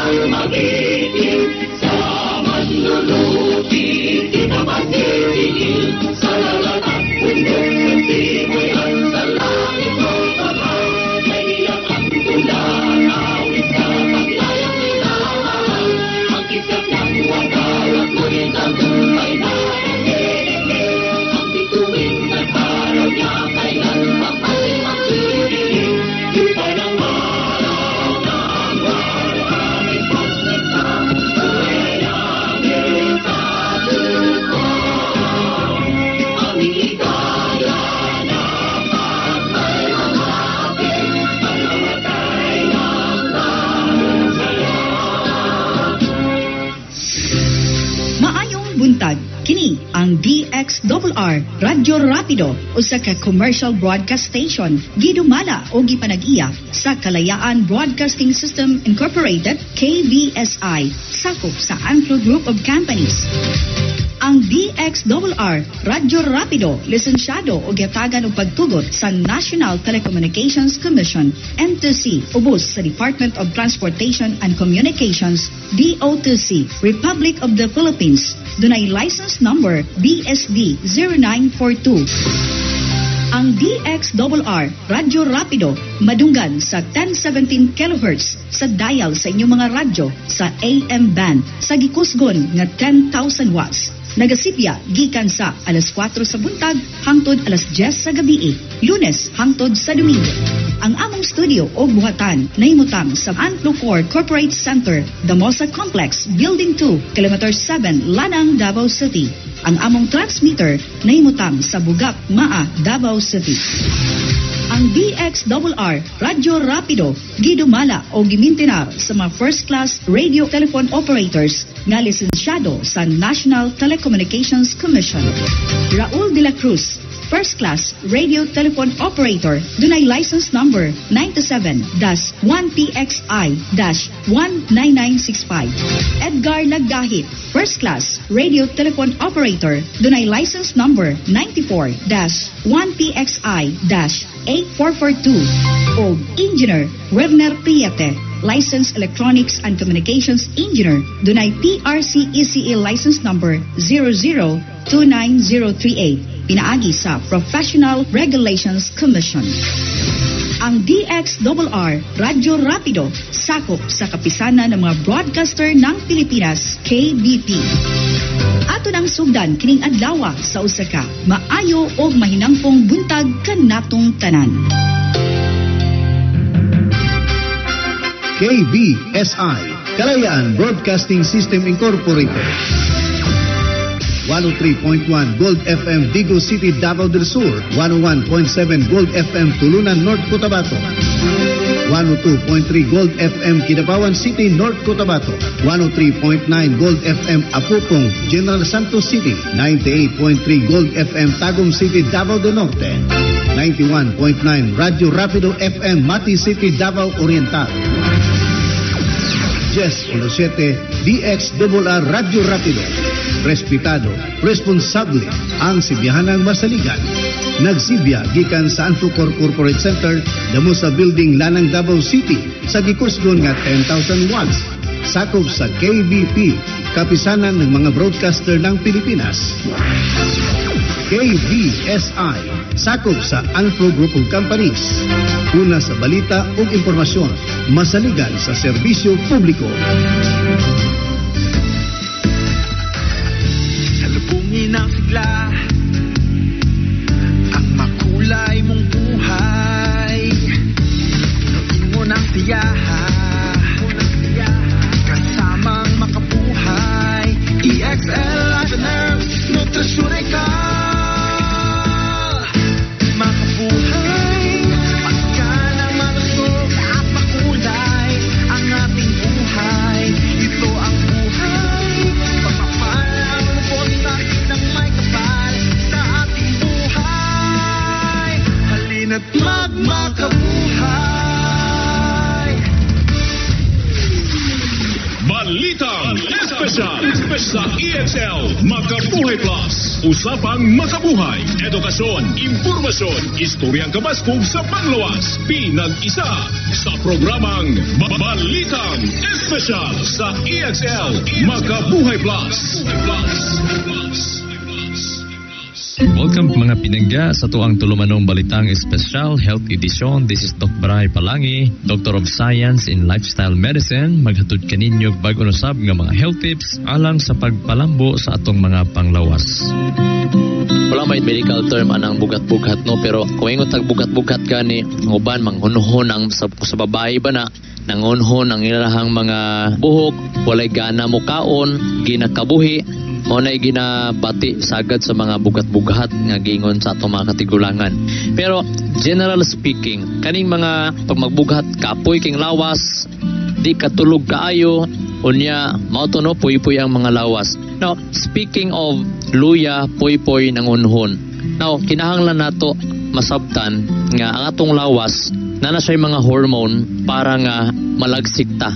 ang mag-iing sa manluluti, di ba magiging sa lalat at bundok sa simoy at sa langit mo kapal. May iyak ang tulang awit sa paglayang minamahal, ang kisap ng wakal at ngunit ang tumpay na nagiging, ang bituin at paraw niya kailan papay magiging. Di pa ng araw ng maraming pagkita, tuwing ang itatid ko, aming ligaya na patay ang ating panamatay ng darusaya. Maayong buntag, kini ang DXRR Radyo Rapido usa ka commercial broadcast station gidumala o gipanag-iya sa Kalayaan Broadcasting System Incorporated KBSI sakop sa Amplo Group of Companies. Ang DXRR Radyo Rapido lisensyado o gihatagan og pagtugot sa National Telecommunications Commission NTC ubos sa Department of Transportation and Communications DOTC Republic of the Philippines. Dunay license number BSD 0942. Ang DXRR Radyo Rapido madunggan sa 1017 kHz sa dial sa inyong mga radyo sa AM band sa gikusgon nga 10,000 watts. Nagasipya gikan sa alas 4 sa buntag hangtod alas 10 sa gabii, Lunes hangtod sa Domingo. Ang among studio o buhatan nahimutang sa Amplucor Corporate Center, Damosa Complex, Building 2, Kilometer 7, Lanang, Davao City. Ang among transmitter nahimutang sa Bugak, Maa, Davao City. Ang DXRR Radyo Rapido gidumala o gimintinar sa mga first-class radio telephone operators nga lisensyado sa National Telecommunications Commission. Raul de la Cruz, first-class radio telephone operator, dunay license number 97-1PXI-19965. Edgar Lagdahit, first-class radio telephone operator, dunay license number 94-1PXI-8442. O Engineer Werner Priete, licensed electronics and communications engineer, dunay PRC-ECE license number 0029038. Pinaagi sa Professional Regulations Commission. Ang DXRR Radyo Rapido sakop sa kapisanan ng mga broadcaster ng Pilipinas, KBP. Ato nang sugdan kining adlaw sa usa ka maayo o mahinangpong buntag kanatong tanan. KBSI, Kalayaan Broadcasting System Incorporated. 103.1 Gold FM Digo City, Davao del Sur. 101.7 Gold FM Tulunan, North Cotabato. 102.3 Gold FM Kidapawan City, North Cotabato. 103.9 Gold FM Apupong, General Santos City. 98.3 Gold FM Tagum City, Davao del Norte. 91.9 Radio Rapido FM Mati City, Davao Oriental. 10.7 DXRR Radio Rapido. Respetado, responsable ang sibiyanang masaligan. Nagsibya gikan sa Amplucor Corporate Center, Damosa Building, Lanang, Davao City, sa gikusgon nga 10,000 watts. Sakop sa KBP, kapisanan ng mga broadcaster ng Pilipinas. KBSI, sakop sa Amplo Group of Companies. Una sa balita o impormasyon, masaligan sa serbisyo publiko. Salubungin ang sigla, ang makulay mong buhay. Punuin mo ng tiyaha, kasamang makabuhay. EXL Life and Herbs Nutritionika. Makabuhay, pagkalang malusog at makulay ang ating buhay. Ito ang buhay, pagpapalang lubos natin ng may kapal sa ating buhay. Halina't magmakabuhay. Balitang Espesyal sa EXL Makabuhay Plus. Usapang makabuhay, edukasyon, impormasyon, istoryang kabaskog sa panglawas. Pinag-isa sa programang Balitang Espesyal. Espesyal sa EXL Makabuhay Plus. Welcome mga pinangga sa tuang tulumanong balitang Special Health Edition. This is Doc Bray Palangi, Doctor of Science in Lifestyle Medicine. Maghatod kaninyo bag-o usab nga mga health tips alang sa pagpalambo sa atong mga panglawas. Wala may medical term anang bugat-bugat no, pero kung ingon tag bugat-bugat gani uban manghunhon ang sa babae ba na nangunhon ang ilahang mga buhok, walay gana mo kaon, ginakabuhi, o na ginabati sagad sa mga bugat-bugat nga gingon sa atong mga katigulangan. Pero general speaking, kaning mga pag magbugat kapoy king lawas, di katulog kaayo, unya mao to no puy-puy ang mga lawas. Now, speaking of luya, puy-puy nangunhon. Now, kinahanglan nato masabtan nga ang atong lawas na siya mga hormone para nga malagsikta